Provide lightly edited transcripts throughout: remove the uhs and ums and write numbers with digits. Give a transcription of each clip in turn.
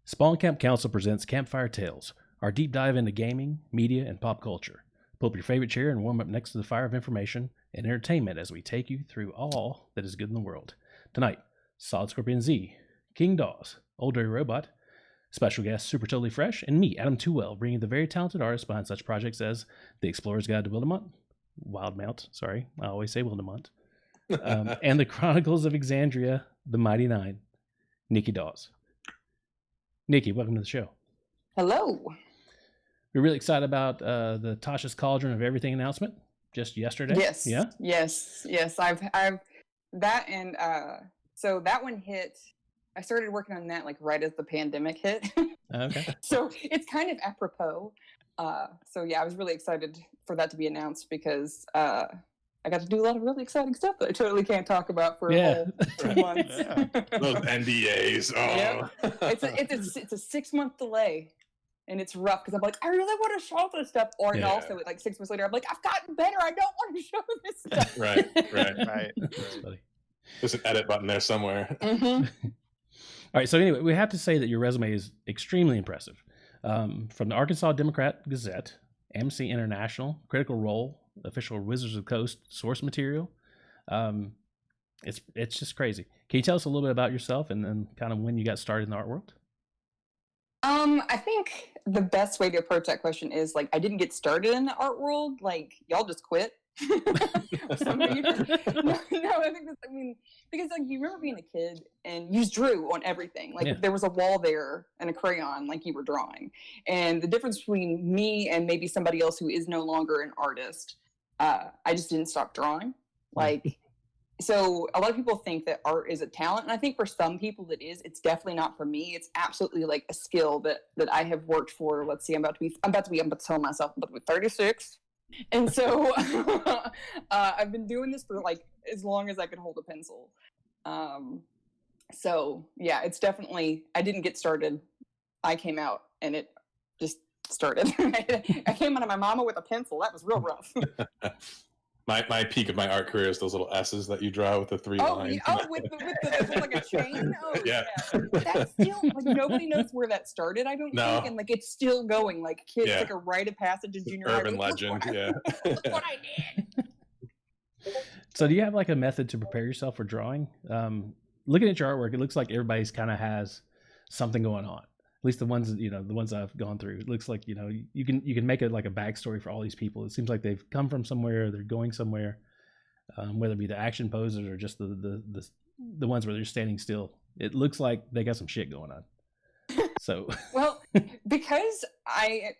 Spawn Camp Council presents Campfire Tales, our deep dive into gaming, media, and pop culture. Pull up your favorite chair and warm up next to the fire of information and entertainment as we take you through all that is good in the world. Tonight, Solid Scorpion Z, King Dawes, Old Dirty Robot, special guest Super Totally Fresh, and me, Adam Too bringing the very talented artists behind such projects as The Explorer's Guide to Wildemount, I always say Wildemount, and The Chronicles of Exandria, The Mighty Nine, Nikki Dawes. Nikki, welcome to the show. Hello. We're really excited about the Tasha's Cauldron of Everything announcement just yesterday. Yes. Yeah. Yes. I've that, and so that one hit. I started working on that like right as the pandemic hit. Okay. So it's kind of apropos. So yeah, I was really excited for that to be announced because I got to do a lot of really exciting stuff that I totally can't talk about for a whole 2 months. Those NDAs. Oh. Yep. It's a 6-month delay, and it's rough because I'm like, I really want to show this stuff, and also like 6 months later, I'm like, I've gotten better. I don't want to show this stuff. Right. That's funny. There's an edit button there somewhere. Mm-hmm. All right. So anyway, we have to say that your resume is extremely impressive. From the Arkansas Democrat Gazette, Amnesty International, Critical Role, official Wizards of the Coast source material. It's just crazy. Can you tell us a little bit about yourself and kind of when you got started in the art world? I think the best way to approach that question is like, I didn't get started in the art world. Like, y'all just quit. No, I think because like you remember being a kid and you just drew on everything. Like if there was a wall there and a crayon, like you were drawing. And the difference between me and maybe somebody else who is no longer an artist, I just didn't stop drawing. Like, so a lot of people think that art is a talent, and I think for some people it is. It's definitely not for me. It's absolutely like a skill that I have worked for. Let's see, I'm about to tell myself I'm about to be 36. And so I've been doing this for like as long as I could hold a pencil. So yeah, it's definitely, I didn't get started. I came out and it just started. I came out of my mama with a pencil. That was real rough. My peak of my art career is those little S's that you draw with the 3 lines. With like a chain. Oh yeah. That's still like nobody knows where that started. I don't think, and like it's still going. Like kids like a rite of passage in junior high. Urban legend. Look what I did. So do you have like a method to prepare yourself for drawing? Looking at your artwork, it looks like everybody's kind of has something going on. At least the ones I've gone through. It looks like, you can make it like a backstory for all these people. It seems like they've come from somewhere, they're going somewhere, whether it be the action poses or just the ones where they're standing still. It looks like they got some shit going on. So well, because I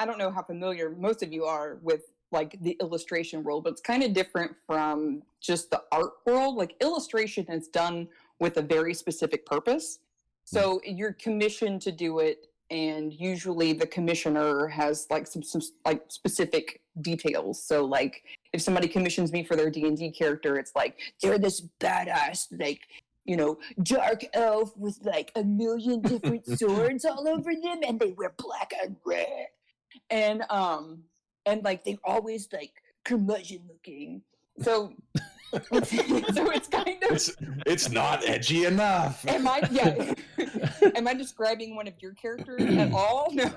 don't know how familiar most of you are with like the illustration world, but it's kind of different from just the art world. Like illustration is done with a very specific purpose. So you're commissioned to do it, and usually the commissioner has like some like specific details. So like if somebody commissions me for their D&D character, it's like they're this badass like dark elf with like a million different swords all over them, and they wear black and red, and like they're always like curmudgeon looking. So it's kind of it's not edgy enough. Am I describing one of your characters at all? No.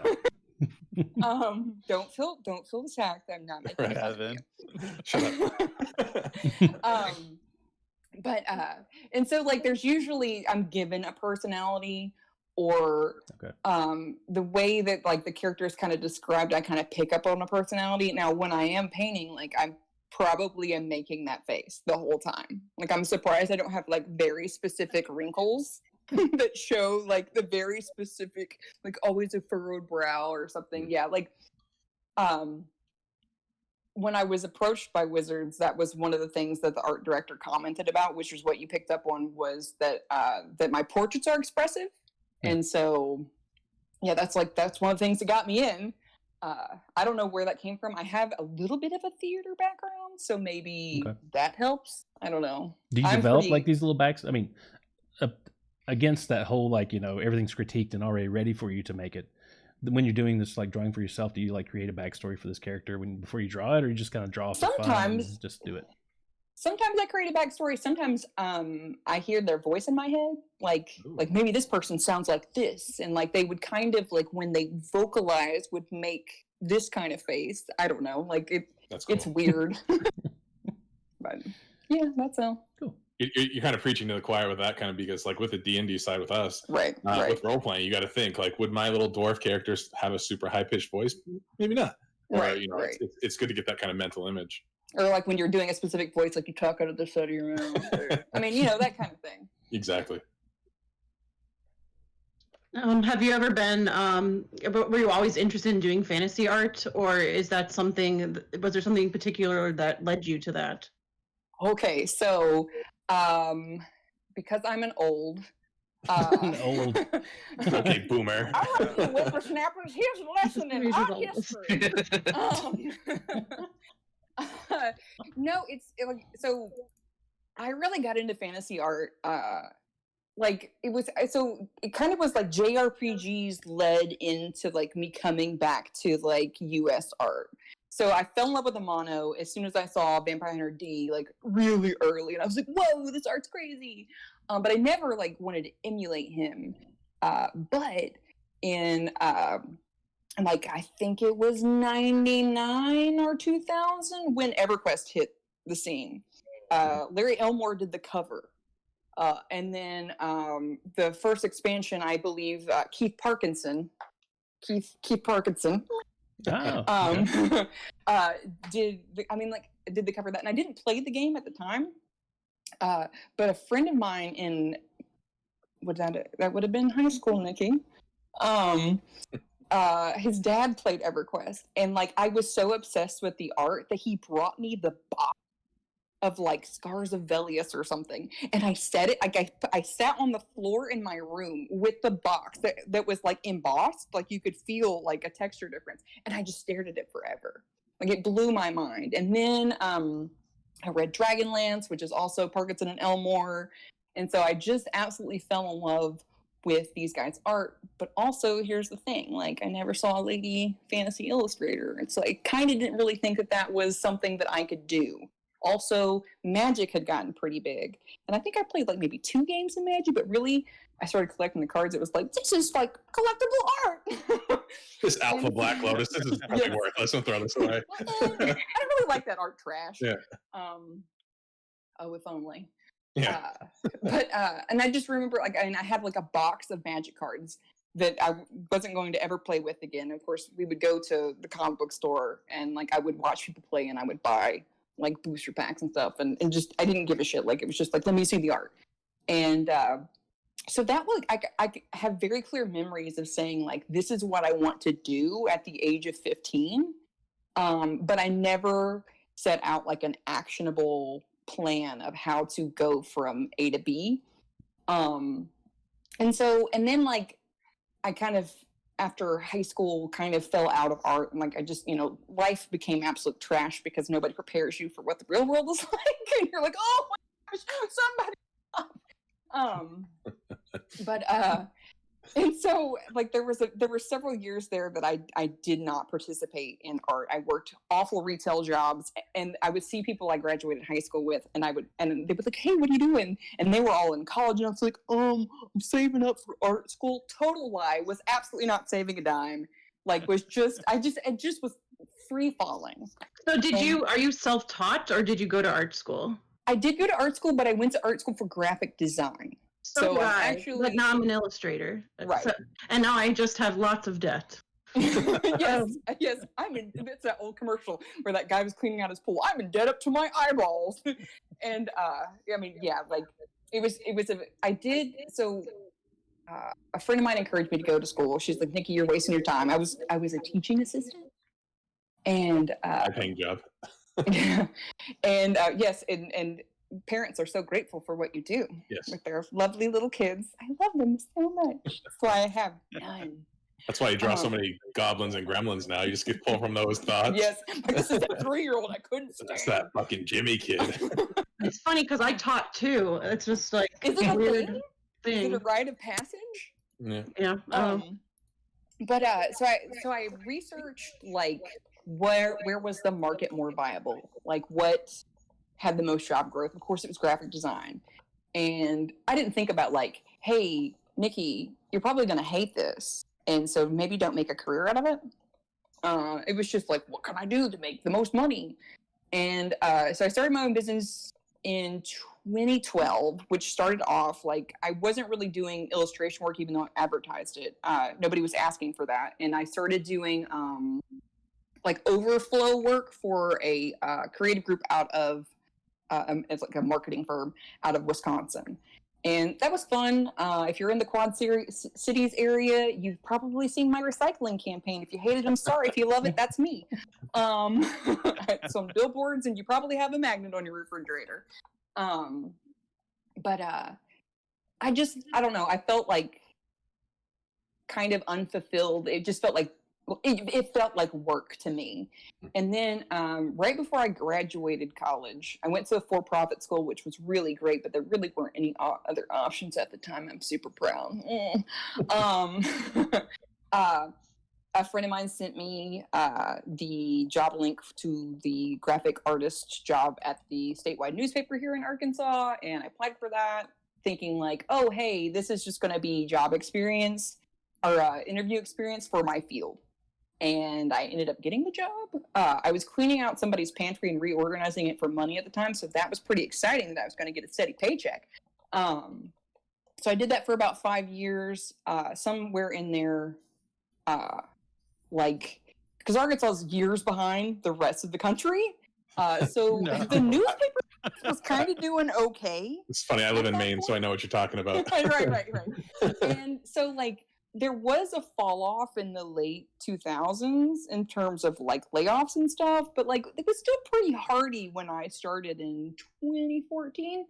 Don't feel attacked. I'm not making fun of you. Shut up. But and so like there's usually I'm given a personality, or the way that like the character is kind of described, I kind of pick up on a personality. Now when I am painting, like I probably am making that face the whole time. Like I'm surprised I don't have like very specific wrinkles that show like the very specific, like always a furrowed brow or something. Yeah, like when I was approached by Wizards, that was one of the things that the art director commented about, which is what you picked up on, was that that my portraits are expressive. And so yeah, that's one of the things that got me in. I don't know where that came from. I have a little bit of a theater background, so maybe that helps. I don't know. Do you develop like these little backs? I mean, against that whole like everything's critiqued and already ready for you to make it. When you're doing this like drawing for yourself, do you like create a backstory for this character before you draw it, or you just kind of draw for fun and just do it? Sometimes I create a backstory. Sometimes I hear their voice in my head, like maybe this person sounds like this, and like they would kind of like when they vocalize would make this kind of face. I don't know, like That's cool. it's weird. But yeah, that's all. Cool. You're kind of preaching to the choir with that kind of, because like with the D&D side with us, right. With role playing, you got to think like, would my little dwarf characters have a super high pitched voice? Maybe not. Right. It's good to get that kind of mental image. Or like when you're doing a specific voice, like you talk out of the side of your mouth. Or, I mean, that kind of thing. Exactly. Have you ever been, were you always interested in doing fantasy art, or is that something, was there something in particular that led you to that? Okay, so, because I'm an old... Okay, boomer. All right, you whippersnappers, here's a lesson in art history. No, so I really got into fantasy art. It kind of was like JRPGs led into like me coming back to like US art. So I fell in love with Amano as soon as I saw Vampire Hunter D like really early, and I was like, whoa, this art's crazy. But I never like wanted to emulate him. But in like I think it was 99 or 2000 when EverQuest hit the scene. Larry Elmore did the cover. And then the first expansion, I believe, Keith Parkinson. Oh, did the cover of that, and I didn't play the game at the time. But a friend of mine in that would have been high school, Nikki. His dad played EverQuest, and like I was so obsessed with the art that he brought me the box of like Scars of Velius or something, and I set it like I sat on the floor in my room with the box that was like embossed, like you could feel like a texture difference, and I just stared at it forever. Like it blew my mind. And then I read Dragonlance, which is also Parkinson and Elmore, and so I just absolutely fell in love with these guys' art. But also, here's the thing, like I never saw a lady fantasy illustrator, and so I kind of didn't really think that was something that I could do. Also, Magic had gotten pretty big, and I think I played like maybe 2 games of Magic, but really I started collecting the cards. It was like, this is like collectible art. This Alpha Black Lotus, this is probably worthless. Don't throw this away. I don't really like that art trash. Yeah. Oh, if only. Yeah. And I just remember like I had like a box of Magic cards that I wasn't going to ever play with again. Of course, we would go to the comic book store, and like I would watch people play, and I would buy like booster packs and stuff, and just I didn't give a shit. Like it was just like, let me see the art. And so that was I have very clear memories of saying like, this is what I want to do at the age of 15, but I never set out like an actionable plan of how to go from A to B. And then like I kind of after high school kind of fell out of art, and like I just, life became absolute trash because nobody prepares you for what the real world is like, and you're like, oh my gosh, somebody. And so like there were several years there that I did not participate in art. I worked awful retail jobs, and I would see people I graduated high school with, and they would like, hey, what are you doing? And they were all in college, and I was like, I'm saving up for art school. Total lie. Was absolutely not saving a dime. Like it just was free falling. So are you self-taught, or did you go to art school? I did go to art school, but I went to art school for graphic design. So but now I'm an illustrator. Right. And now I just have lots of debt. yes. It's that old commercial where that guy was cleaning out his pool. I'm in debt up to my eyeballs. And a friend of mine encouraged me to go to school. She's like, Nikki, you're wasting your time. I was a teaching assistant. And high-paying job. and yes, and parents are so grateful for what you do with their lovely little kids. I love them so much. That's why I have none. That's why you draw so many goblins and gremlins now. You just get pulled from those thoughts. Yes, this is that 3-year-old I couldn't stand. That's that fucking Jimmy kid. It's funny because I taught too. It's just like is it a weird thing? Is it a rite of passage? Yeah. But so I researched like where was the market more viable? Like what had the most job growth. Of course, it was graphic design. And I didn't think about like, hey, Nikki, you're probably going to hate this. And so maybe don't make a career out of it. It was just like, what can I do to make the most money? And so I started my own business in 2012, which started off like I wasn't really doing illustration work, even though I advertised it. Nobody was asking for that. And I started doing like overflow work for a creative group out of, it's like a marketing firm out of Wisconsin. And that was fun. If you're in the Quad Cities area, you've probably seen my recycling campaign. If you hate it, I'm sorry. If you love it, that's me. Some billboards, and you probably have a magnet on your refrigerator. But I don't know. I felt like kind of unfulfilled. It just felt like, it felt like work to me. And then right before I graduated college, I went to a for-profit school, which was really great, but there really weren't any other options at the time. I'm super proud. A friend of mine sent me the job link to the graphic artist job at the statewide newspaper here in Arkansas, and I applied for that, thinking like, oh, hey, this is just going to be job experience or interview experience for my field. And I ended up getting the job. I was cleaning out somebody's pantry and reorganizing it for money at the time, so that was pretty exciting that I was going to get a steady paycheck. So I did that for about 5 years. Somewhere in there, like, because Arkansas is years behind the rest of the country. So the newspaper was kind of doing okay. It's funny. I live in Maine, so I know what you're talking about. Right. And so, like, there was a fall off in the late 2000s in terms of like layoffs and stuff, but like it was still pretty hardy when I started in 2014.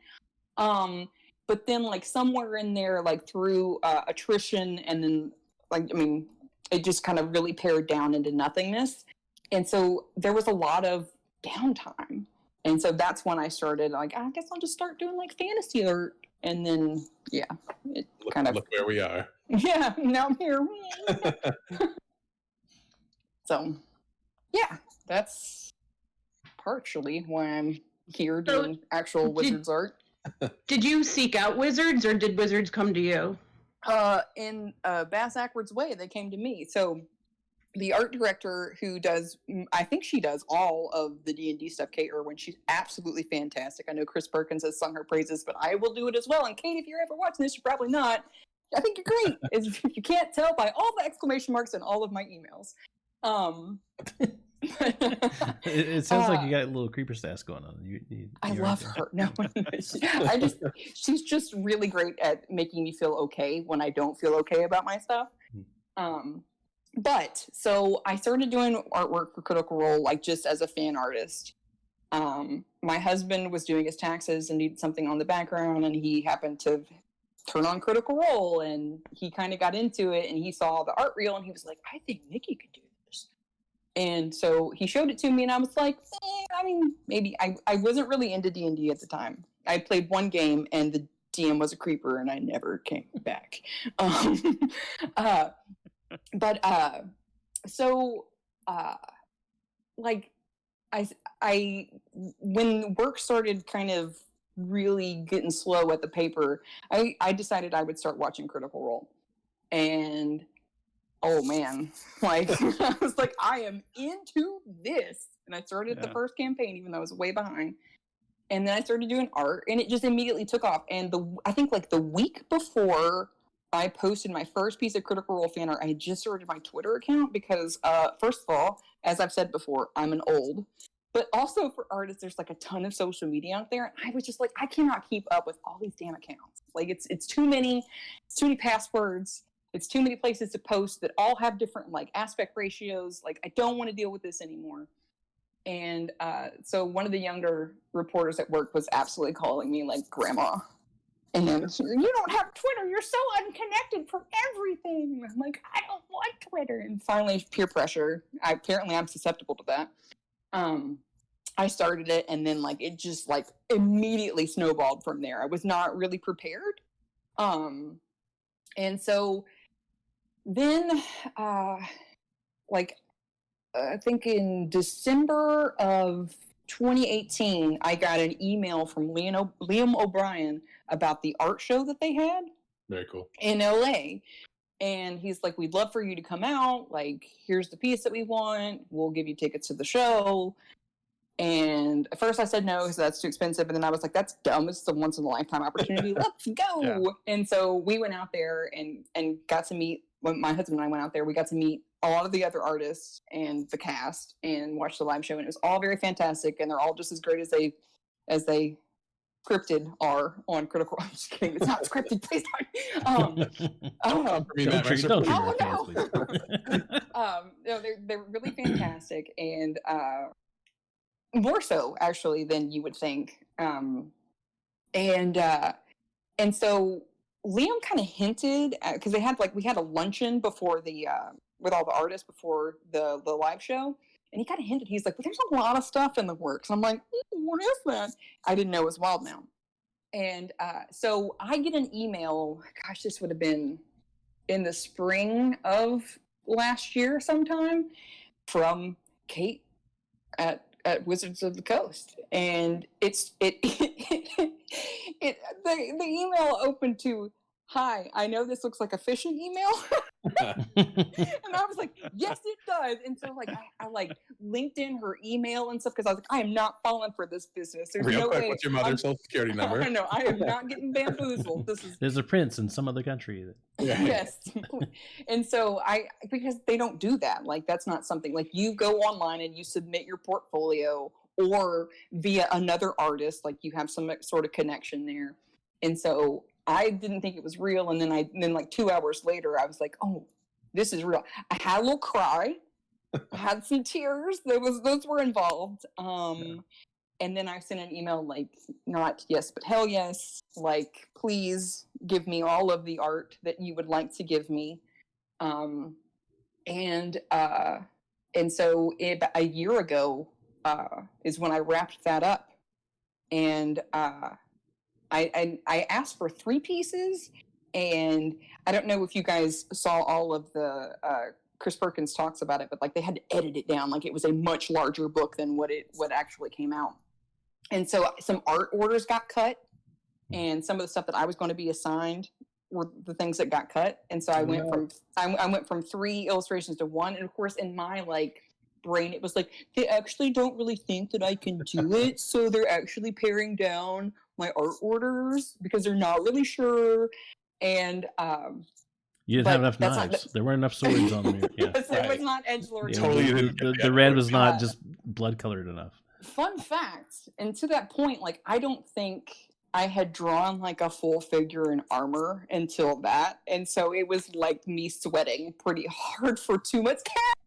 But then like somewhere in there, like through attrition and then like, I mean, it just kind of really pared down into nothingness. And so there was a lot of downtime. And so that's when I started like, I guess I'll just start doing like fantasy art. And then, yeah, it kind of look where we are. Yeah, now I'm here. So, yeah, that's partially why I'm here doing actual Wizards art. Did you seek out Wizards, or did Wizards come to you? In Bass Ackwards way, they came to me. So the art director who does, I think she does all of the D&D stuff, Kate Irwin, she's absolutely fantastic. I know Chris Perkins has sung her praises, but I will do it as well. And Kate, if you're ever watching this, you're probably not. I think you're great. If you can't tell by all the exclamation marks in all of my emails. It sounds like you got a little creeper sass going on. I love her. No, she's just really great at making me feel okay when I don't feel okay about my stuff. But so I started doing artwork for Critical Role, like just as a fan artist. My husband was doing his taxes and needed something on the background, and he happened to turn on Critical Role, and he kind of got into it, and he saw the art reel, and he was like, I think Nikki could do this. And so he showed it to me, and I was like, I mean, maybe. I wasn't really into D&D at the time. I played one game, and the DM was a creeper, and I never came back. Like I when work started kind of really getting slow at the paper, I decided I would start watching Critical Role. And oh man, like I was like, I am into this. And I started the first campaign, even though I was way behind. And then I started doing art, and it just immediately took off. And I think like the week before I posted my first piece of Critical Role fan art, I had just started my Twitter account because, first of all, as I've said before, I'm an old. But also for artists, there's like a ton of social media out there. And I was just like, I cannot keep up with all these damn accounts. Like it's too many passwords. It's too many places to post that all have different like aspect ratios. Like I don't want to deal with this anymore. And so one of the younger reporters at work was absolutely calling me like grandma. And she's like, you don't have Twitter. You're so unconnected from everything. I'm like, I don't want Twitter. And finally, peer pressure. Apparently, I'm susceptible to that. I started it, and then like it just like immediately snowballed from there. I was not really prepared. And so then, I think in December of 2018, I got an email from Liam O'Brien about the art show that they had. Very cool. In LA. And he's like, we'd love for you to come out. Like, here's the piece that we want. We'll give you tickets to the show. And at first I said no, because that's too expensive. And then I was like, that's dumb. It's a once in a lifetime opportunity. Let's go. Yeah. And so we went out there and got to meet, when my husband and I went out there, we got to meet a lot of the other artists and the cast and watch the live show. And it was all very fantastic. And they're all just as great as they scripted are on Critical. I'm just kidding. It's not scripted. Please don't. No, they're really fantastic, and more so actually than you would think. And so Liam kind of hinted, because we had a luncheon before the with all the artists before the live show. And he kind of hinted, he's like, well, there's a lot of stuff in the works. I'm like, what is that? I didn't know it was Wildemount. And so I get an email, gosh, this would have been in the spring of last year sometime, from Kate at Wizards of the Coast. And the email opened to, hi, I know this looks like a phishing email. And I was like, yes, it does. And so I like linked in her email and stuff, because I was like, I am not falling for this business. There's Real no quick, way. what's your mother's social security number? I know, I am not getting bamboozled. There's a prince in some other country. Yes. And so because they don't do that. Like, that's not something, like, you go online and you submit your portfolio, or via another artist, like you have some sort of connection there. And so I didn't think it was real, and then like 2 hours later, I was like, "Oh, this is real." I had a little cry, I had some tears. Those were involved. And then I sent an email like, not yes, but hell yes. Like, please give me all of the art that you would like to give me. And so a year ago is when I wrapped that up, and I asked for 3 pieces, and I don't know if you guys saw all of the Chris Perkins talks about it, but like they had to edit it down, like it was a much larger book than what actually came out. And so some art orders got cut, and some of the stuff that I was going to be assigned were the things that got cut. And so I went from 3 illustrations to 1, and of course in my like brain it was like, they actually don't really think that I can do it, so they're actually paring down my art orders because they're not really sure. And you didn't have enough knives. There weren't enough swords on them. Yeah. Yes, it was not edgelord. The red was not just blood colored enough. Fun fact, and to that point, like, I don't think I had drawn like a full figure in armor until that, and so it was like me sweating pretty hard for 2 months. Cat,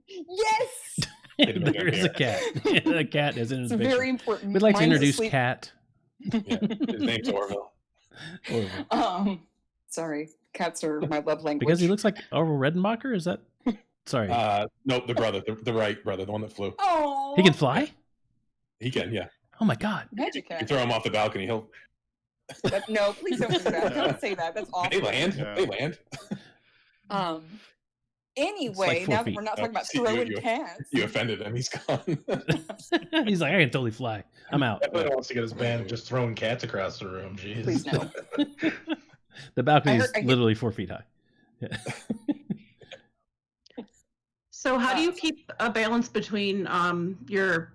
yes. There is a cat. A cat is in his picture. Very important. We'd like to introduce Cat. Yeah, his name's Orville. Sorry, cats are my love language. Because he looks like Orville Redenbacher. Is that? Sorry. Nope, the brother, the right brother, the one that flew. Oh. He can fly? He can, yeah. Oh my God. Magic cat. You throw him off the balcony, he'll. No, please don't do that. Don't say that. That's awful. They land. Yeah. They land. Anyway, like now that we're not talking about throwing cats. You offended him. He's gone. He's like, I can totally fly. I'm out. Everybody wants to get his band of just throwing cats across the room. Jeez. Please no. The balcony is literally 4 feet high. Yeah. So how do you keep a balance between your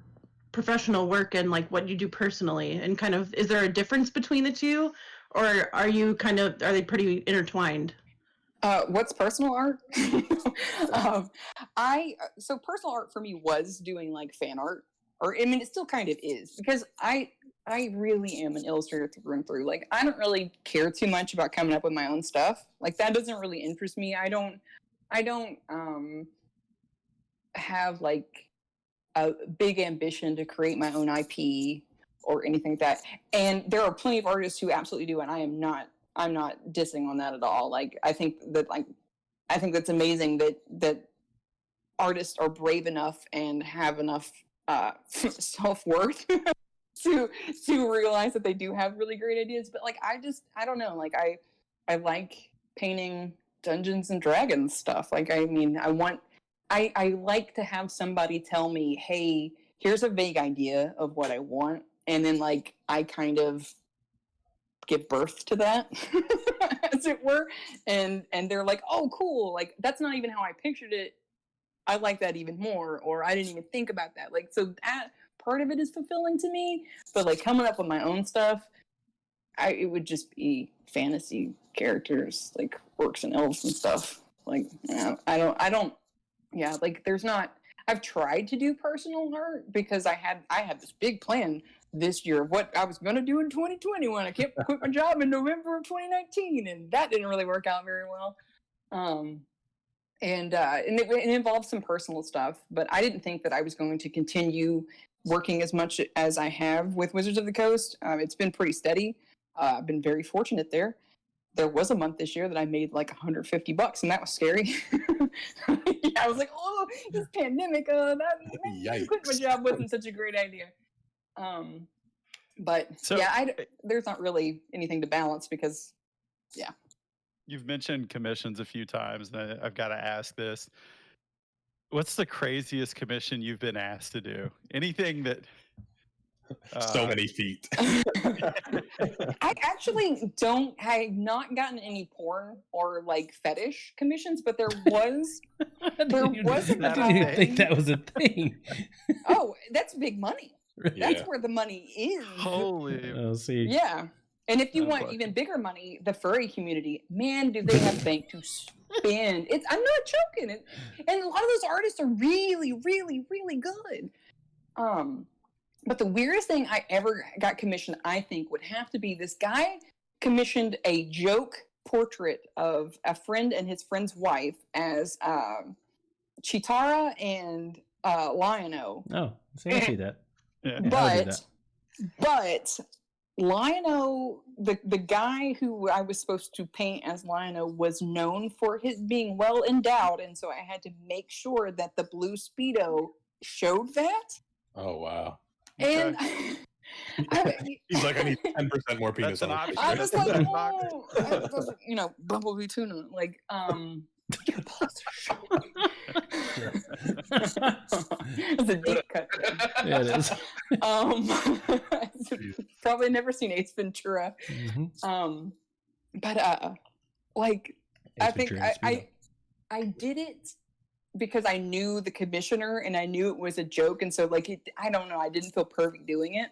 professional work and like what you do personally, and kind of, is there a difference between the two, or are they pretty intertwined? What's personal art? So personal art for me was doing like fan art, or I mean, it still kind of is, because I really am an illustrator through and through. Like, I don't really care too much about coming up with my own stuff. Like, that doesn't really interest me. I don't have like a big ambition to create my own IP or anything like that. And there are plenty of artists who absolutely do, and I'm not dissing on that at all. Like, I think that's amazing that artists are brave enough and have enough self-worth to realize that they do have really great ideas. But like, I don't know, like I like painting Dungeons and Dragons stuff. Like, I mean, I like to have somebody tell me, hey, here's a vague idea of what I want, and then like I kind of give birth to that, as it were, and they're like, oh, cool, like that's not even how I pictured it. I like that even more, or I didn't even think about that. Like, so that part of it is fulfilling to me, but like coming up with my own stuff, it would just be fantasy characters, like orcs and elves and stuff. Like, I don't, yeah, like there's not, I've tried to do personal art because I had this big plan this year of what I was going to do in 2020 when I quit my job in November of 2019, and that didn't really work out very well. And it involved some personal stuff, but I didn't think that I was going to continue working as much as I have with Wizards of the Coast. It's been pretty steady. I've been very fortunate there. There was a month this year that I made like $150, and that was scary. Yeah, I was like, oh, this pandemic, quitting my job wasn't such a great idea. But so, yeah, there's not really anything to balance because, yeah. You've mentioned commissions a few times, and I've got to ask this. What's the craziest commission you've been asked to do? Anything that... so many feet. I actually I've not gotten any porn or like fetish commissions, but there was I didn't even think that was a thing. Oh, that's big money. Yeah. That's where the money is. Holy. I'll see. Yeah. And if you want even bigger money, the furry community, man, do they have bank to spend. I'm not joking. And a lot of those artists are really, really, really good. But the weirdest thing I ever got commissioned, I think, would have to be this guy commissioned a joke portrait of a friend and his friend's wife as Chitara and Lion-O. Oh, see, I see that. Yeah. But Lion-O, the guy who I was supposed to paint as Lion-O was known for his being well endowed, and so I had to make sure that the blue Speedo showed that. Oh, wow. And he's like, I need 10% more penis. That's an I was like, option. oh, Bumblebee tuna, like, your balls are It's a deep cut. Yeah, it is. Probably never seen Ace Ventura. Mm-hmm. But like, Ace I think Ventura I did it because I knew the commissioner and I knew it was a joke, and so like I don't know, I didn't feel pervy doing it.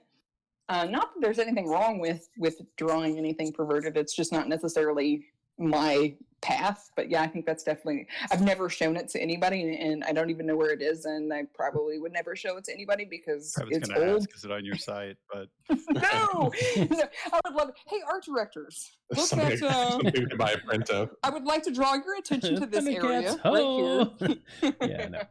Not that there's anything wrong with drawing anything perverted. It's just not necessarily my path. But yeah, I think that's definitely. I've never shown it to anybody, and I don't even know where it is, and I probably would never show it to anybody because it's old. Ask, is it on your site? But no, I would love. Hey, art directors, look at. Somebody can buy a printout. I would like to draw your attention to this area Thundercats, right here. Yeah, I know.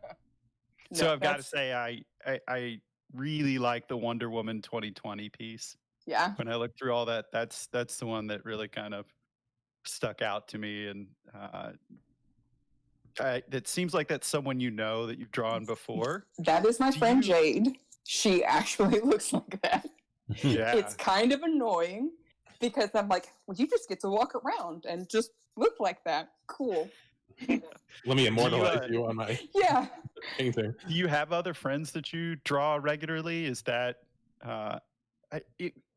So I've got to say, I really like the Wonder Woman 2020 piece. Yeah. When I look through all that, that's the one that really kind of stuck out to me, and it seems like that's someone you know that you've drawn before. That is my friend Jade. She actually looks like that. Yeah. It's kind of annoying because I'm like, well, you just get to walk around and just look like that. Cool. Let me immortalize you on my painting. Do you have other friends that you draw regularly? Is that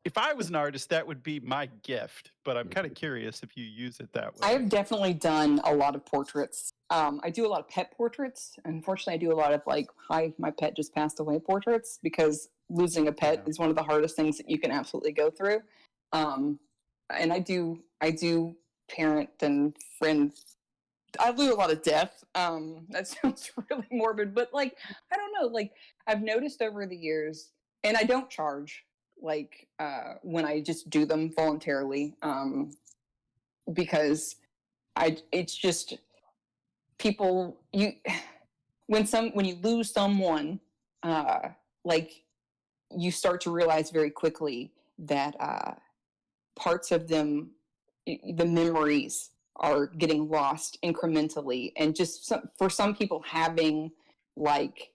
if I was an artist, that would be my gift, but I'm kind of curious if you use it that way. I have definitely done a lot of portraits. I do a lot of pet portraits. Unfortunately, I do a lot of like, hi, my pet just passed away portraits, because losing a pet is one of the hardest things that you can absolutely go through. And I do parent and friend. I do a lot of death. That sounds really morbid, but like, I don't know, like I've noticed over the years, and I don't charge, like when I just do them voluntarily, because it's just people, when you lose someone, like you start to realize very quickly that parts of them, the memories are getting lost incrementally, and just for some people having like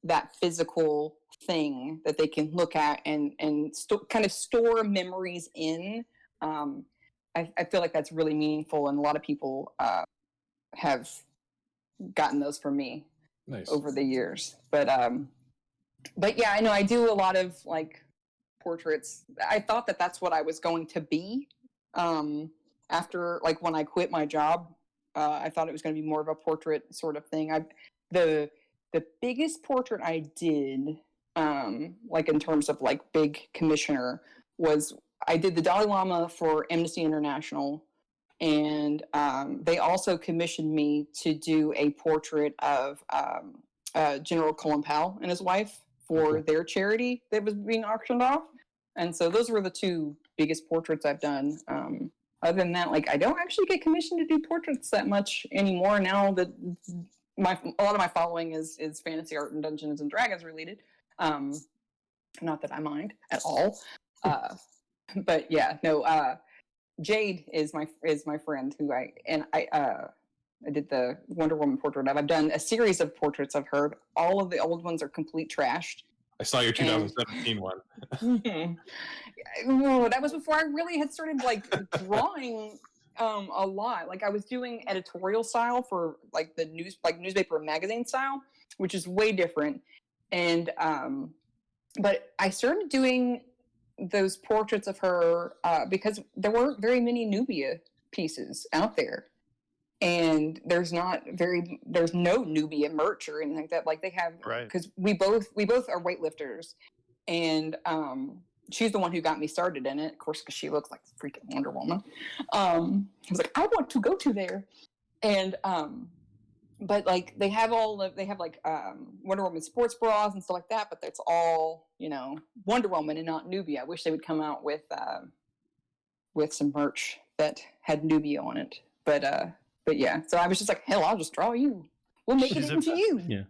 that physical thing that they can look at and kind of store memories in, I feel like that's really meaningful, and a lot of people have gotten those from me over the years. But But yeah, I know I do a lot of like portraits. I thought that that's what I was going to be. After like when I quit my job, I thought it was going to be more of a portrait sort of thing. The biggest portrait I did, like in terms of like big commissioner, was I did the Dalai Lama for Amnesty International, and they also commissioned me to do a portrait of General Colin Powell and his wife for their charity that was being auctioned off. And so those were the two biggest portraits I've done. Other than that, like I don't actually get commissioned to do portraits that much anymore now that a lot of my following is fantasy art and Dungeons and Dragons related. Not that I mind at all. But yeah, no, Jade is my friend who I did the Wonder Woman portrait of. I've done a series of portraits of her. All of the old ones are complete trashed. I saw your 2017 one. Oh, that was before I really had started like drawing a lot. Like I was doing editorial style for like the newspaper and magazine style, which is way different. And but I started doing those portraits of her because there weren't very many Nubia pieces out there. And there's no Nubia merch or anything like that. Like they have, because we both are weightlifters, and she's the one who got me started in it, of course, because she looks like freaking Wonder Woman. I was like, I want to go to there, and but like they have Wonder Woman sports bras and stuff like that, but that's all Wonder Woman and not Nubia. I wish they would come out with some merch that had Nubia on it, But yeah, so I was just like, hell, I'll just draw you. We'll make it into you. Yeah.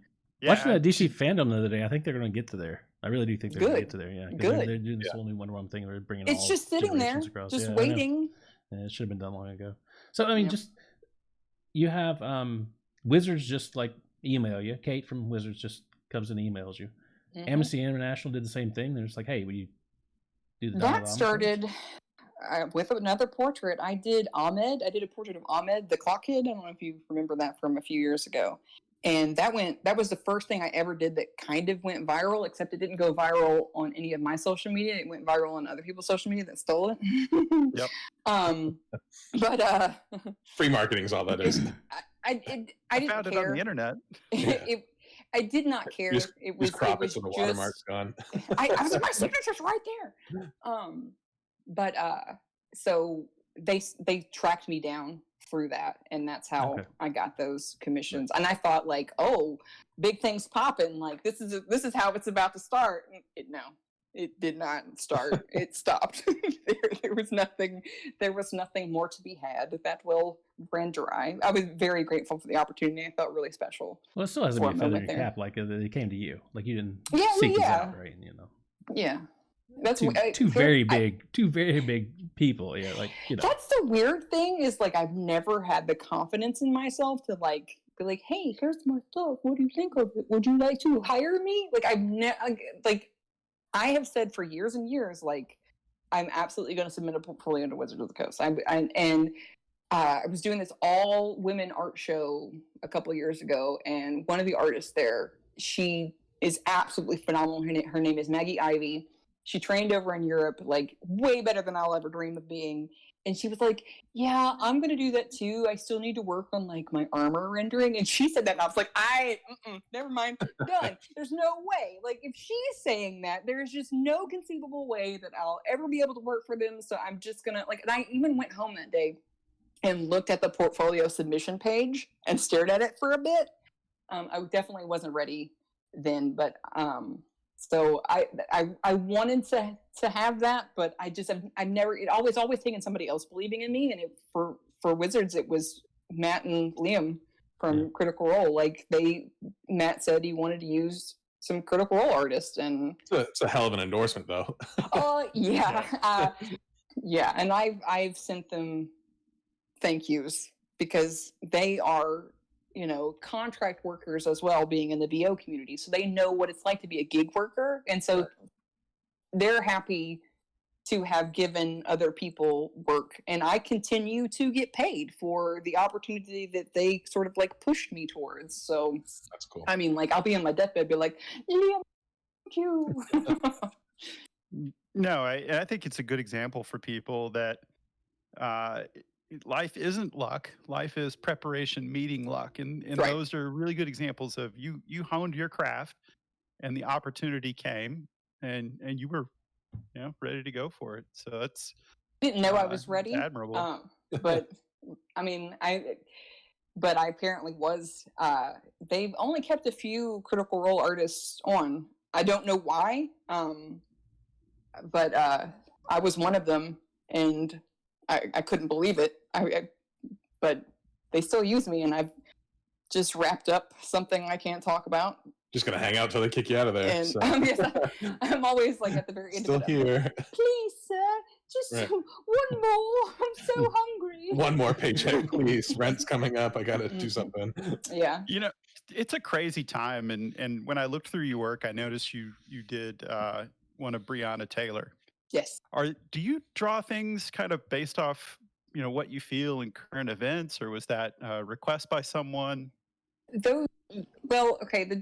Watching that DC fandom the other day, I think they're going to get to there. I really do think they're going to get to there. Yeah, good. They're doing this whole new Wonder Woman thing. They're bringing it's all just sitting there, across. just waiting. Yeah, it should have been done long ago. So I mean, just you have Wizards just like email you. Kate from Wizards just comes and emails you. Mm-hmm. Amnesty International did the same thing. They're just like, hey, will you do the that started. With another portrait, I did Ahmed. I did a portrait of Ahmed, the clock kid. I don't know if you remember that from a few years ago. And that was the first thing I ever did that kind of went viral, except it didn't go viral on any of my social media. It went viral on other people's social media that stole it. Yep. But free marketing is all that is. I didn't found care. It on the internet. I did not care. It was profits when the watermark's gone. I was like, my signature's right there. But so they tracked me down through that, and that's how I got those commissions. And I thought like, oh, big things popping, like this is how it's about to start. No, it did not start. It stopped. there was nothing more to be had. That well ran dry. I was very grateful for the opportunity. I felt really special. Well, it still has to be a feather in your cap, like they came to you, like you didn't seek this out, right? Yeah. That's two very big people. Yeah, like That's the weird thing is like I've never had the confidence in myself to like be like, hey, here's my stuff. What do you think of it? Would you like to hire me? Like I've never I have said for years and years like I'm absolutely going to submit a portfolio to Wizards of the Coast. I was doing this all women art show a couple of years ago, and one of the artists there, she is absolutely phenomenal. Her name is Maggie Ivy. She trained over in Europe, like way better than I'll ever dream of being. And she was like, yeah, I'm going to do that too. I still need to work on like my armor rendering. And she said that, and I was like, never mind, done. There's no way. Like if she's saying that, there's just no conceivable way that I'll ever be able to work for them. So I'm just going to and I even went home that day and looked at the portfolio submission page and stared at it for a bit. I definitely wasn't ready then, but so I wanted to have that, but I've never. It always taken somebody else believing in me, and for Wizards it was Matt and Liam from Critical Role. Like Matt said he wanted to use some Critical Role artists, and it's a hell of an endorsement, though. Yeah, yeah, and I've sent them thank yous because they are contract workers as well, being in the VO community. So they know what it's like to be a gig worker. And so they're happy to have given other people work. And I continue to get paid for the opportunity that they sort of like pushed me towards. So that's cool. I mean, like I'll be on my deathbed, be like, Liam, Thank you. No, I think it's a good example for people that life isn't luck. Life is preparation meeting luck. And Right. those are really good examples of you honed your craft and the opportunity came and you were ready to go for it. So that's Didn't know I was ready. admirable. But I mean, I apparently was. They've only kept a few Critical Role artists on. I don't know why. But I was one of them, and I couldn't believe it. But they still use me, and I've just wrapped up something I can't talk about. Just gonna hang out till they kick you out of there. And so. yes, I'm always like at the very end Still of it. here. Please, sir, just Right. one more. I'm so hungry. One more paycheck, please. Rent's coming up. I gotta do something. Yeah. It's a crazy time, and when I looked through your work, I noticed you did one of Breonna Taylor. Yes. Do you draw things kind of based off what you feel in current events, or was that a request by someone? The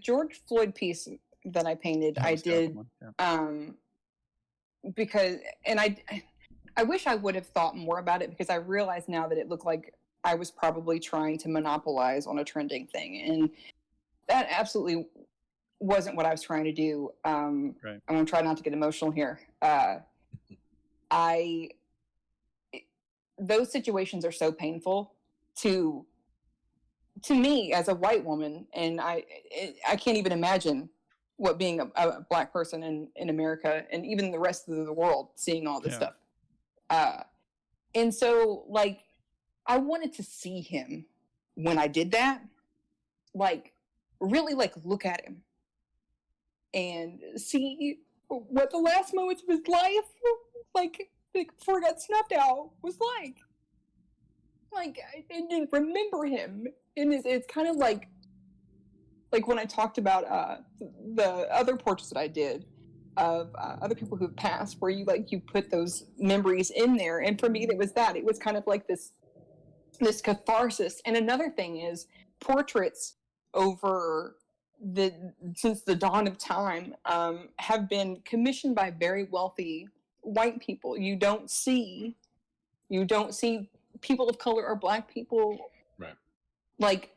George Floyd piece that I painted, I did because, and I wish I would have thought more about it, because I realize now that it looked like I was probably trying to monopolize on a trending thing, and that absolutely wasn't what I was trying to do. I'm gonna try not to get emotional here. Those situations are so painful to me as a white woman, and I can't even imagine what being a Black person in America and even the rest of the world seeing all this stuff. And so, like, I wanted to see him when I did that, like, really, like, look at him and see what the last moments of his life, like before he got snuffed out, was like. Like, I didn't remember him. And it's kind of like when I talked about the other portraits that I did of other people who've passed, where you put those memories in there. And for me, it was kind of like this catharsis. And another thing is, portraits since the dawn of time have been commissioned by very wealthy white people. You don't see people of color or Black people, right, like,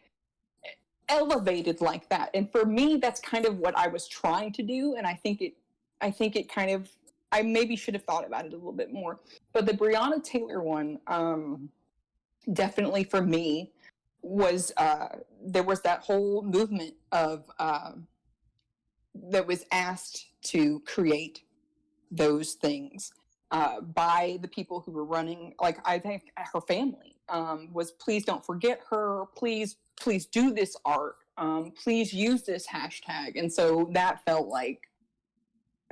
elevated like that. And for me, that's kind of what I was trying to do. And I think it kind of, I maybe should have thought about it a little bit more. But the Breonna Taylor one, definitely for me was, there was that whole movement of, that was asked to create those things. By the people who were running, like, I think her family was, please don't forget her, please do this art, please use this hashtag. And so that felt like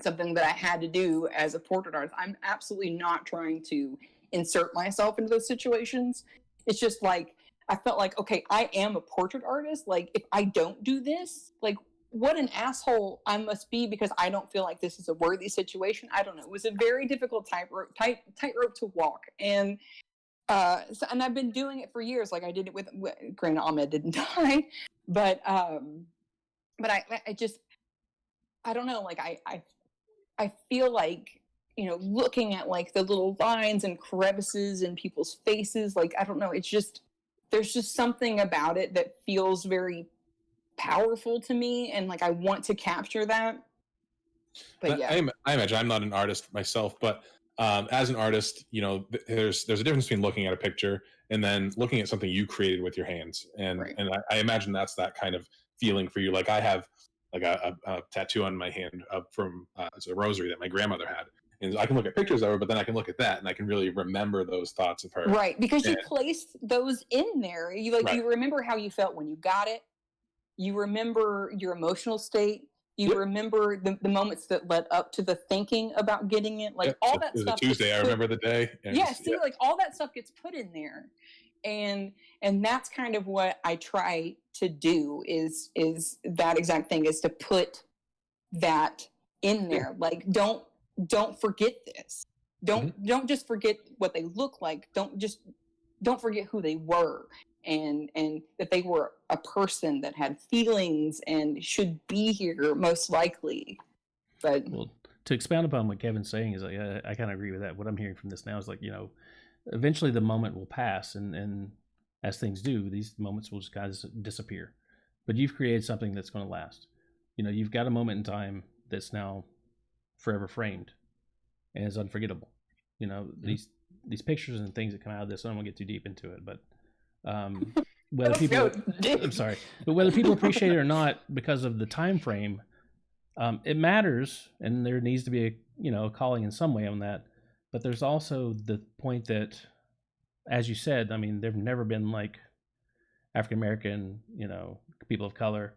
something that I had to do as a portrait artist. I'm absolutely not trying to insert myself into those situations. It's just like, I felt like, okay, I am a portrait artist. Like, if I don't do this, like, what an asshole I must be because I don't feel like this is a worthy situation. I don't know. It was a very difficult tightrope to walk. And and I've been doing it for years. Like, I did it with granted, Ahmed didn't die, but I don't know. Like, I feel like, looking at, like, the little lines and crevices in people's faces, like, I don't know. It's just, there's just something about it that feels very powerful to me, and, like, I want to capture that. But yeah, I imagine, I'm not an artist myself, but as an artist, there's a difference between looking at a picture and then looking at something you created with your hands, and Right. and I imagine that's that kind of feeling for you. Like, I have like a tattoo on my hand from it's a rosary that my grandmother had, and I can look at pictures of her, but then I can look at that and I can really remember those thoughts of her. right, because you placed those in there. You Right. You remember how you felt when you got it. You remember your emotional state. You remember the moments that led up to the thinking about getting it. Like, all that It was stuff. a Tuesday. I remember the day. Like, all that stuff gets put in there, and that's kind of what I try to do. Is that exact thing? Is to put that in there. Like, don't forget this. Don't just forget what they look like. Don't forget who they were. And that they were a person that had feelings and should be here, most likely. But Well, to expound upon what Kevin's saying is, like, I kind of agree with that. What I'm hearing from this now is like, eventually the moment will pass, and as things do, these moments will just kind of disappear. But you've created something that's going to last. You've got a moment in time that's now forever framed and is unforgettable. These pictures and things that come out of this, I don't want to get too deep into it, but whether people, I'm sorry, but whether people appreciate it or not because of the time frame, it matters, and there needs to be a calling in some way on that. But there's also the point that, as you said, I mean, there've never been like African American, people of color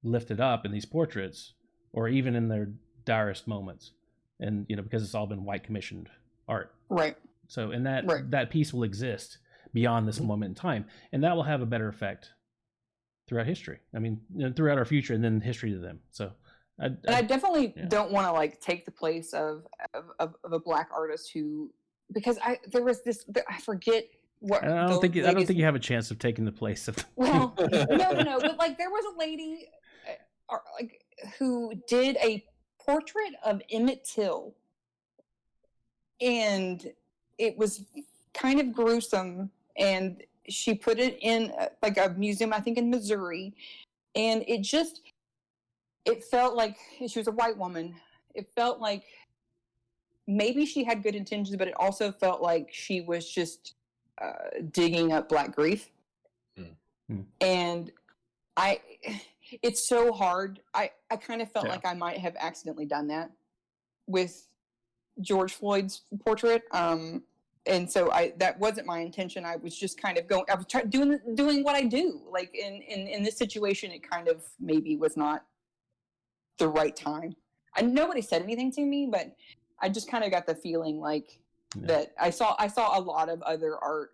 lifted up in these portraits, or even in their direst moments, and because it's all been white commissioned art. Right. So, and that piece will exist beyond this moment in time, and that will have a better effect throughout history. I mean, throughout our future, and then history to them. So, I definitely don't want to like take the place of a Black artist who, because there was this, I forget what. I don't think you have a chance of taking the place of. Well, no, but like there was a lady, like who did a portrait of Emmett Till, and it was kind of gruesome, and she put it in like a museum, I think in Missouri, and it felt like, she was a white woman, it felt like maybe she had good intentions, but it also felt like she was just digging up Black grief. And it's so hard. I kind of felt like I might have accidentally done that with George Floyd's portrait. And so that wasn't my intention. I was just kind of doing what I do. Like in this situation, it kind of maybe was not the right time. Nobody said anything to me, but I just kind of got the feeling like that I saw a lot of other art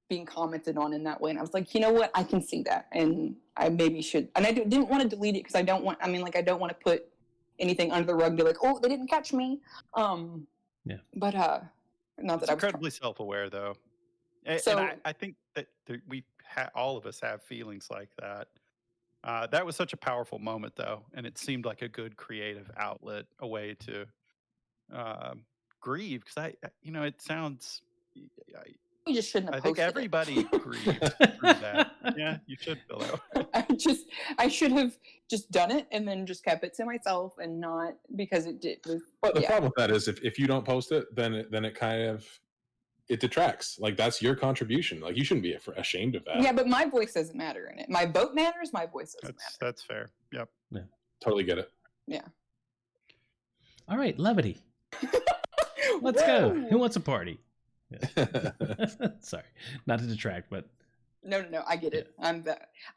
being commented on in that way, and I was like, you know what, I can see that, and I maybe should. And I didn't want to delete it because I don't want to put anything under the rug and be like, oh, they didn't catch me. But not that it's I was incredibly self-aware though, and I think that all of us have feelings like that. That was such a powerful moment though, and it seemed like a good creative outlet, a way to grieve, because it sounds. You just shouldn't have I think posted everybody it. grieved through that. Yeah, you should fill out. I should have just done it and then just kept it to myself, and not because it did. But the problem with that is if you don't post it, then it kind of it detracts. Like that's your contribution. Like you shouldn't be ashamed of that. Yeah, but my voice doesn't matter in it. My vote matters. My voice doesn't matter. That's fair. Yep. Yeah. Totally get it. Yeah. All right, levity. Let's go. Who wants a party? Yeah. Sorry, not to detract, but no, I get it.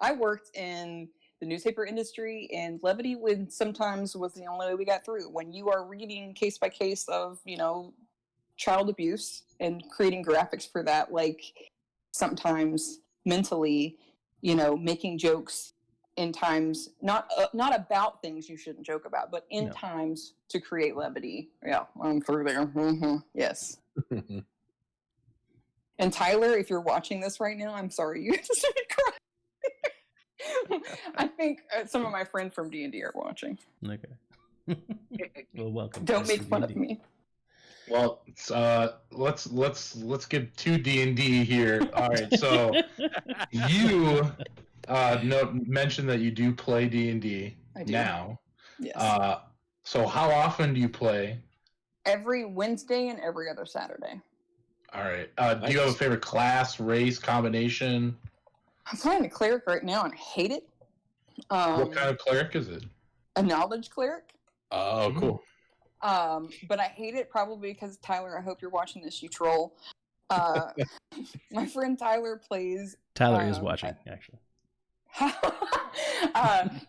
I worked in the newspaper industry, and levity sometimes was the only way we got through. When you are reading case by case of child abuse and creating graphics for that, like sometimes mentally, making jokes in times not about things you shouldn't joke about, but in times to create levity. Yeah, I'm through there. Mm-hmm. Yes. And Tyler, if you're watching this right now, I'm sorry you just started crying. I think some of my friends from D&D are watching. Okay. Well, welcome. Don't make fun of me. Well, let's get to D&D here. All right, so you mentioned that you do play D&D now. Yes. So how often do you play? Every Wednesday and every other Saturday. All right. Do you have a favorite class, race, combination? I'm playing a cleric right now and hate it. What kind of cleric is it? A knowledge cleric. Oh, cool. But I hate it probably because, Tyler, I hope you're watching this, you troll. My friend Tyler plays... Tyler is watching, actually.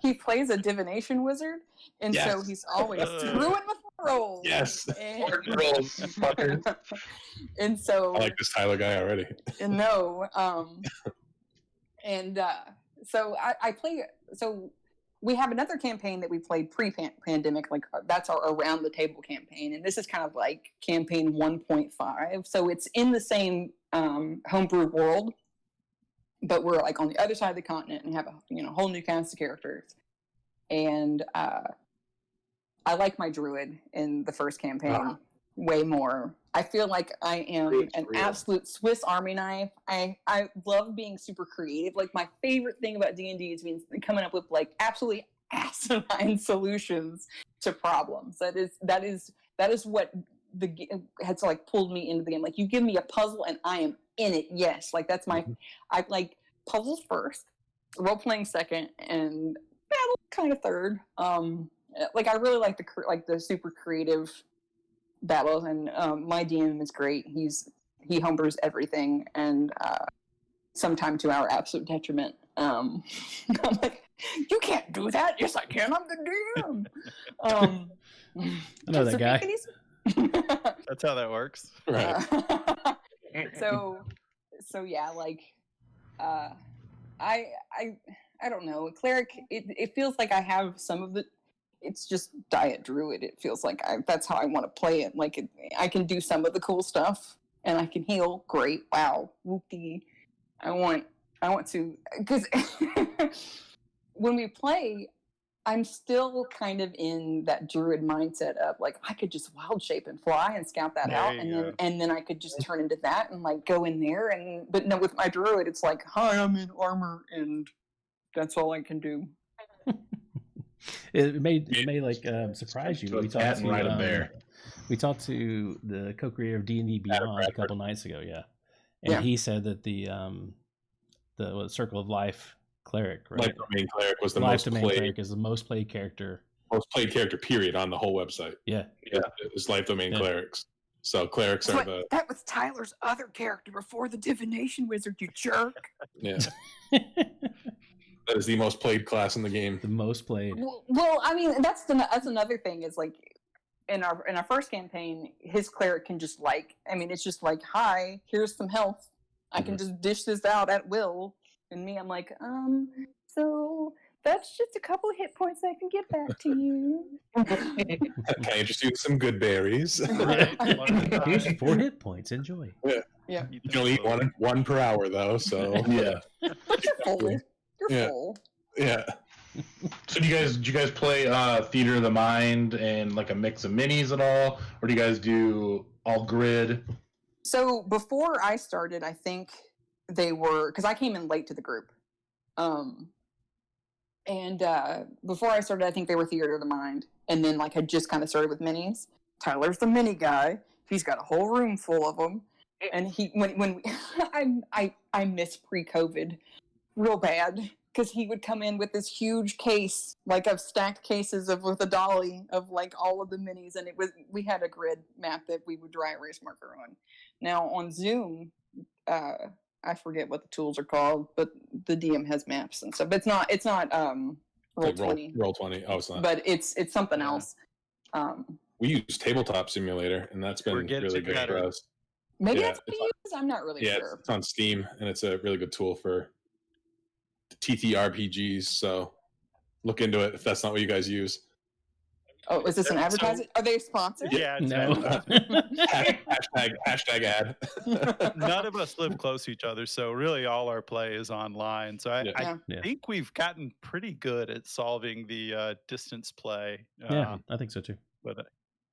He plays a divination wizard, and so he's always screwing with rolls. Yes. Rolls, fucker. And so I like this Tyler guy already. No. So I play. So we have another campaign that we played pre-pandemic. Like that's our around the table campaign, and this is kind of like campaign 1.5. So it's in the same homebrew world, but we're like on the other side of the continent and have a whole new cast of characters. And I like my druid in the first campaign way more. I feel like I am an absolute Swiss Army knife. I love being super creative. Like my favorite thing about D&D is coming up with like absolutely asinine solutions to problems. That is what has like pulled me into the game. Like you give me a puzzle and I am in it. Yes, like that's my. I like puzzles first, role playing second, and battle kind of third. Like I really like the super creative battles, and my DM is great. He homebrews everything, and sometimes to our absolute detriment. I'm like, you can't do that. Yes, I can. I'm the DM. I know that guy. That's how that works. Right. So yeah, like I don't know. Cleric, it feels like I have some of the. It's just diet druid. It feels like that's how I want to play it. Like I can do some of the cool stuff, and I can heal. Great, wow, whoopty. I want to, because when we play, I'm still kind of in that druid mindset of like I could just wild shape and fly and scout that out, and then I could just turn into that and like go in there. But no, with my druid, it's like, hi, I'm in armor, and that's all I can do. It may like surprise you. We talked to the co-creator of D&D Beyond a couple nights ago, and he said that the Circle of Life cleric, right? Life Domain cleric was the Life most Domain played. cleric is the most played character. Most played character, period, on the whole website. Yeah. It's Life Domain clerics. So clerics are the. That was Tyler's other character before the divination wizard. You jerk. Yeah. That is the most played class in the game. The most played. Well, I mean, that's another thing is like in our first campaign, his cleric can just like, I mean, it's just like, hi, here's some health. I can just dish this out at will. And me, I'm like, so that's just a couple of hit points I can get back to you. Can I interest you in some good berries? Here's 4 hit points. Enjoy. Yeah. You can only eat one per hour though, so Yeah. But you're full. You're full. Yeah. So do you guys play Theater of the Mind and like a mix of minis at all, or do you guys do all grid? So before I started, I think they were, because I came in late to the group, and before I started, I think they were Theater of the Mind, and then like I just kind of started with minis. Tyler's the mini guy. He's got a whole room full of them, and when I miss pre-COVID real bad. Because he would come in with this huge case, like of stacked cases with a dolly of like all of the minis, and we had a grid map that we would dry erase marker on. Now on Zoom, I forget what the tools are called, but the DM has maps and stuff. But it's not Roll20. Roll20. Oh, it's not. But it's something else. We use Tabletop Simulator, and that's been really good for us. Maybe that's what you use. I'm not really sure. Yeah, it's on Steam, and it's a really good tool for TTRPGs, so look into it if that's not what you guys use. Oh, is this an advertisement? Are they sponsored? Yeah, No. hashtag ad. None of us live close to each other, so really all our play is online. So I think we've gotten pretty good at solving the distance play. I think so too. But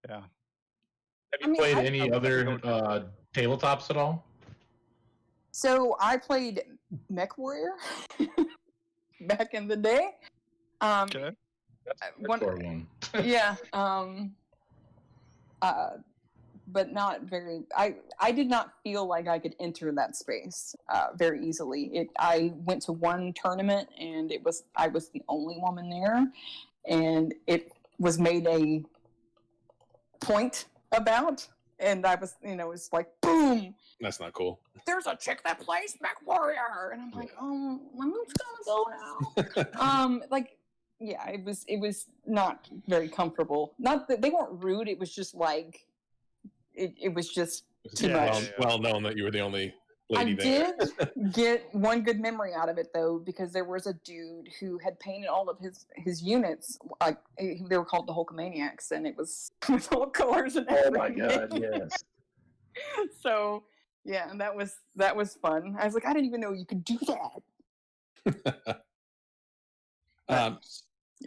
yeah. Have you played any other tabletops at all? So I played Mech Warrior back in the day. Okay. One. Yeah. But not very. I did not feel like I could enter that space very easily. I went to one tournament, and I was the only woman there, and it was made a point about. And I was, it's like, boom. That's not cool. There's a chick that plays Mech Warrior, and I'm like, I'm just gonna go now. It was not very comfortable. Not that they weren't rude. It was just like, it was just too much. Well known that you were the only lady there. I did get one good memory out of it though, because there was a dude who had painted all of his units like they were called the Hulkamaniacs, and it was with all colors and everything. Oh my god, yes. So yeah, and that was fun. I was like, I didn't even know you could do that.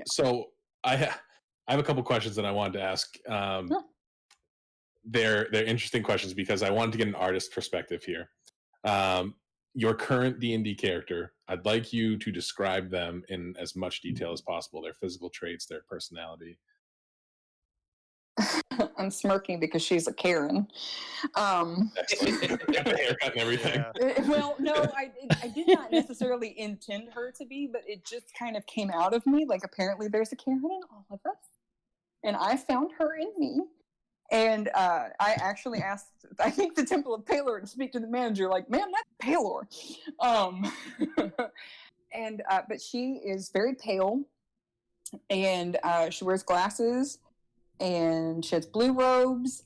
So I I have a couple questions that I wanted to ask. They're interesting questions because I wanted to get an artist perspective here. Your current D&D character, I'd like you to describe them in as much detail as possible, their physical traits, their personality. I'm smirking because she's a Karen. Excellent. Got the haircut and everything. Yeah. Well, no, I did not necessarily intend her to be, but it just kind of came out of me. Like, apparently there's a Karen in all of us. And I found her in me. And I actually asked, I think, the Temple of Palor to speak to the manager, like, ma'am, that's Palor. But she is very pale, and she wears glasses, and she has blue robes.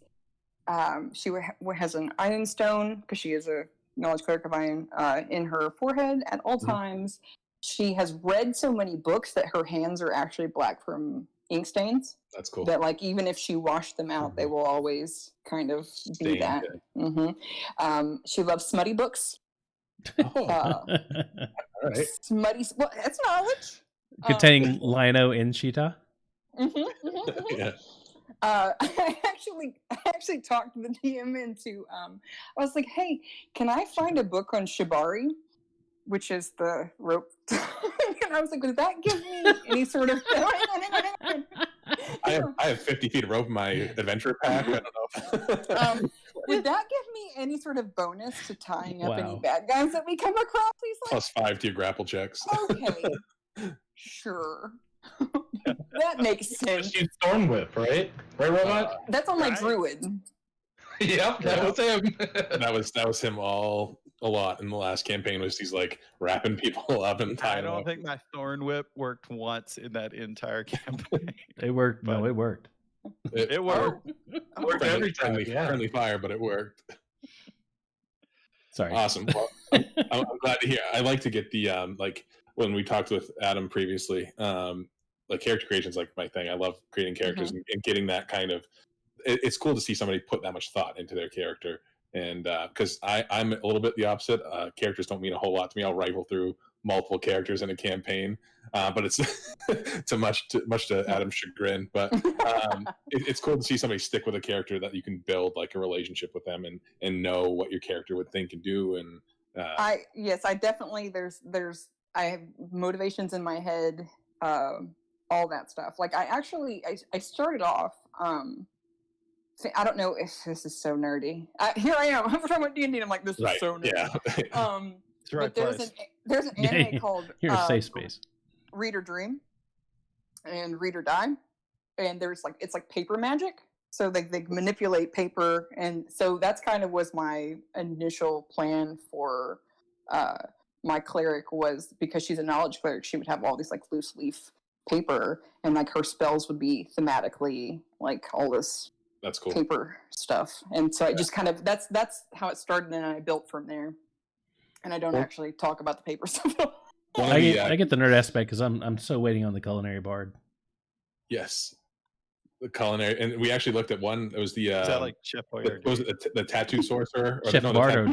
She has an iron stone, because she is a knowledge cleric of iron, in her forehead at all times. She has read so many books that her hands are actually black from ink stains. That's cool. That, like, even if she washed them out, they will always kind of be that. She loves smutty books. All right. Smutty. Well, that's knowledge. Containing lino and cheetah. Yeah. I actually talked the DM into. I was like, "Hey, can I find a book on shibari, which is the rope?" And I was like, "Does that give me any sort of?" I have 50 feet of rope in my adventure pack. I don't know. Would that give me any sort of bonus to tying up any Wow. bad guys that we come across? He's like, +5 to your grapple checks. okay, sure. That makes sense. She's Storm Whip, right? Right, Robot? That's on my Right. druid. Yep, that was him. That was him a lot in the last campaign. Was he's like wrapping people up and I tying them don't up. think my thorn whip worked once in that entire campaign. It worked. No, But- it worked. It worked. Worked every time, yeah. Friendly fire, but it worked. Sorry. Awesome. Well, I'm glad to hear. I like to get the like when we talked with Adam previously. Like character creation is like my thing. I love creating characters and getting that kind of. It's cool to see somebody put that much thought into their character, and because I'm a little bit the opposite. Characters don't mean a whole lot to me. I'll rifle through multiple characters in a campaign, but it's too much to Adam's chagrin. But it's cool to see somebody stick with a character that you can build like a relationship with them and know what your character would think and do. And I definitely I have motivations in my head, all that stuff. Like I started off. I don't know if this is so nerdy. Here I am. I'm talking about D&D. I'm like, this is so nerdy. Yeah. It's the right But there's an anime called You're in a safe space. Read or Dream and Read or Die, and it's like paper magic. So they manipulate paper, and so that's kind of was my initial plan for my cleric, was because she's a knowledge cleric, she would have all these like loose leaf paper, and like her spells would be thematically like all this That's cool. paper stuff. And so I just kind of that's how it started, and I built from there. And I don't actually talk about the paper stuff. I get the nerd aspect because I'm so waiting on the culinary bard. Yes, the culinary, and we actually looked at one. It was the Is that like Chef Boyardee? was it the tattoo sorcerer? Or Chef Bardo.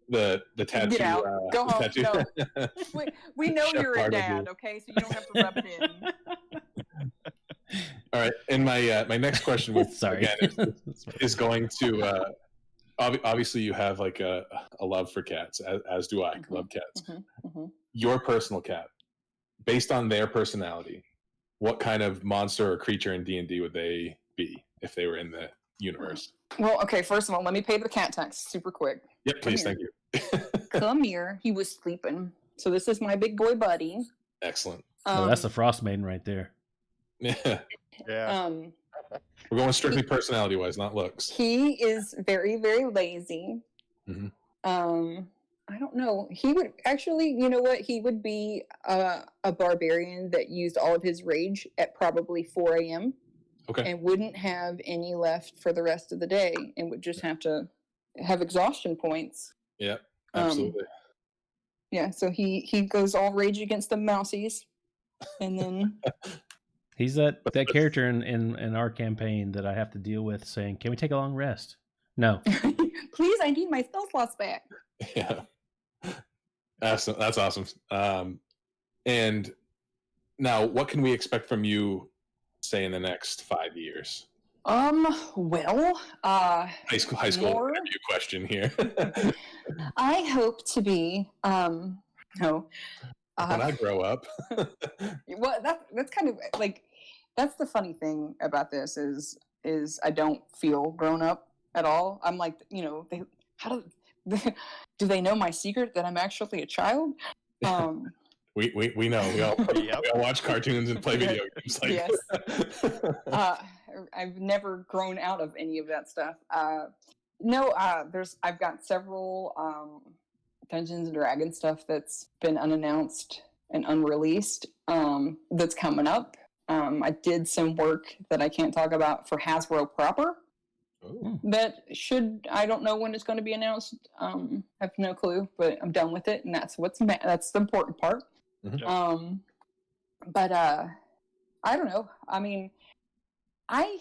The tattoo. Get out. Go home. Tattoo. No. We know Chef you're a Bardo dad, dude. okay? So you don't have to rub it in. All right, and my next question Sorry. again is going to obviously you have like a love for cats, as do I. Love cats. Your personal cat, based on their personality, what kind of monster or creature in D&D would they be if they were in the universe? Well, okay, first of all, let me pay the cat tax super quick. Yep, please, thank you. Come here. He was sleeping. So this is my big boy buddy. Excellent. Oh, that's the Frost Maiden right there. Yeah, Yeah. we're going strictly personality-wise, not looks. He is very, very lazy. Mhm. I don't know. He would actually, you know what? He would be a barbarian that used all of his rage at probably 4 a.m. Okay. and wouldn't have any left for the rest of the day, and would just have to have exhaustion points. Yep, absolutely. Yeah, so he goes all rage against the mousies, and then He's that character in our campaign that I have to deal with saying, "Can we take a long rest?" No. please, I need my spell slots back. Yeah, that's awesome. And now, what can we expect from you say in the next 5 years? Well, High school more- interview question here. I hope to be, no. When I grow up. Well, that's kind of like, that's the funny thing about this is I don't feel grown up at all. I'm like, you know, do they know my secret that I'm actually a child? We know. We all watch cartoons and play video games. Like. Yes. I've never grown out of any of that stuff. No, I've got several Dungeons and Dragons stuff that's been unannounced and unreleased that's coming up. I did some work that I can't talk about for Hasbro proper. Oh. That I don't know when it's going to be announced. I have no clue, but I'm done with it, and that's the important part. Mhm. But I don't know. I mean, I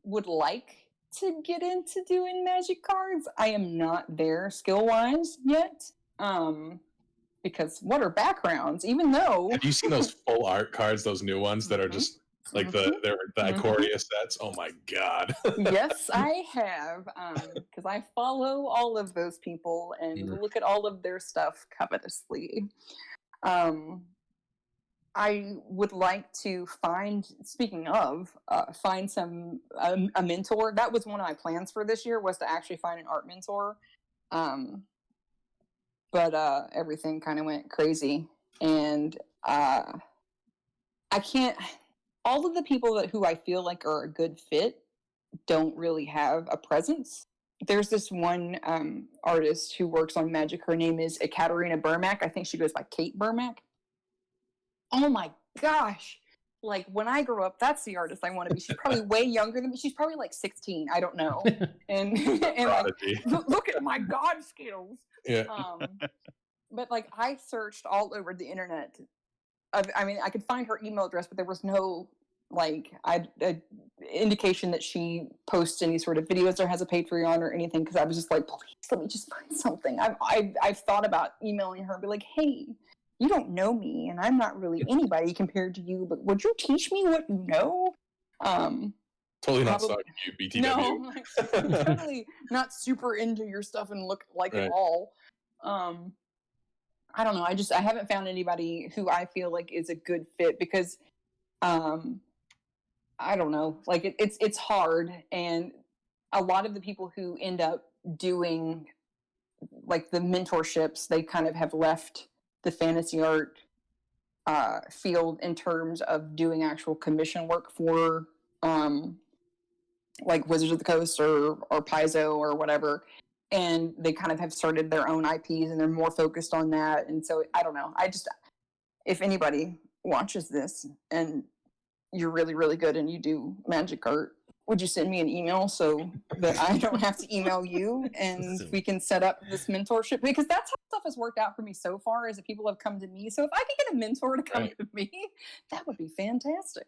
would like to get into doing magic cards. I am not there skill-wise yet. Because what are backgrounds? Even though Have you seen those full art cards, those new ones that are just like the Icordia sets? Oh my god. Yes, I have. Because I follow all of those people and look at all of their stuff covetously. I would like to find some a mentor. That was one of my plans for this year, was to actually find an art mentor. But everything kind of went crazy, and I can't. All of the people who I feel like are a good fit don't really have a presence. There's this one artist who works on magic. Her name is Ekaterina Burmack. I think she goes by Kate Burmack. Oh my gosh. Like, when I grow up, that's the artist I want to be. She's probably way younger than me. She's probably like 16. I don't know. And like, look at my God skills. Yeah. But like, I searched all over the internet. I mean, I could find her email address, but there was no like indication that she posts any sort of videos or has a Patreon or anything. Because I was just like, please let me just find something. I've thought about emailing her and be like, hey, you don't know me, and I'm not really anybody compared to you, but would you teach me what you know? Totally not stalking you, BTW. No, I'm totally not super into your stuff and look like it all. I don't know. I haven't found anybody who I feel like is a good fit because, I don't know. Like it's hard, and a lot of the people who end up doing like the mentorships, they kind of have left the fantasy art field in terms of doing actual commission work for like Wizards of the Coast or Paizo or whatever, and they kind of have started their own IPs and they're more focused on that. And so I don't know. If anybody watches this and you're really, really good and you do magic art, would you send me an email so that I don't have to email you and we can set up this mentorship? Because that's how stuff has worked out for me so far, is that people have come to me. So if I could get a mentor to come to me, that would be fantastic.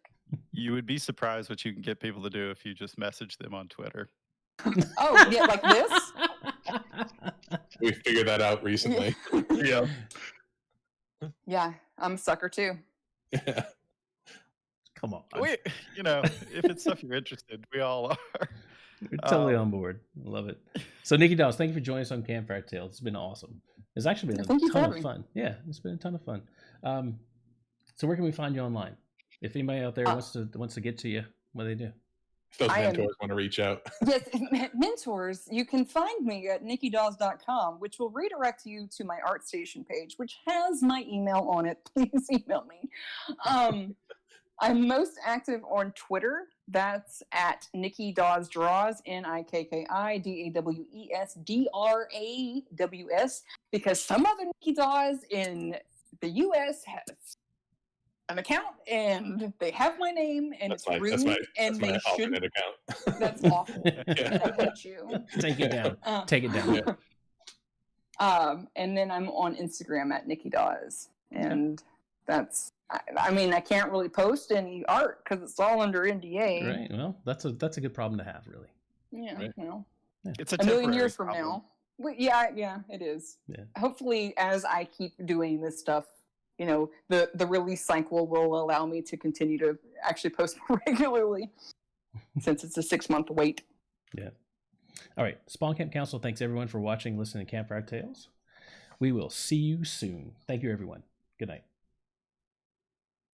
You would be surprised what you can get people to do if you just message them on Twitter. Oh, yeah, like this? We figured that out recently. Yeah. Yeah, I'm a sucker too. Yeah. Come on. If it's stuff you're interested, we all are. We're totally on board. Love it. So, Nikki Dawes, thank you for joining us on Campfire Tales. It's been awesome. It's actually been a ton of fun. Yeah, it's been a ton of fun. So, where can we find you online? If anybody out there wants to get to you, what do they do? If those mentors want to reach out. Yes, mentors, you can find me at nikkidawes.com, which will redirect you to my ArtStation page, which has my email on it. Please email me. I'm most active on Twitter. That's at Nikki Dawes Draws, NIKKIDAWESDRAWS, because some other Nikki Dawes in the US has an account and they have my name and it's rude and they shouldn't. That's awful. Yeah. I hate you. Take it down. Take it down. Yeah. And then I'm on Instagram at Nikki Dawes, and that's. I mean, I can't really post any art because it's all under NDA. Right. Well, that's a good problem to have, really. Yeah. Right. Well, It's a million years problem. from now. Yeah, it is. Yeah. Hopefully, as I keep doing this stuff, you know, the release cycle will allow me to continue to actually post more regularly since it's a 6-month wait. Yeah. All right. Spawn Camp Council thanks everyone for watching, listening to Campfire Tales. We will see you soon. Thank you, everyone. Good night.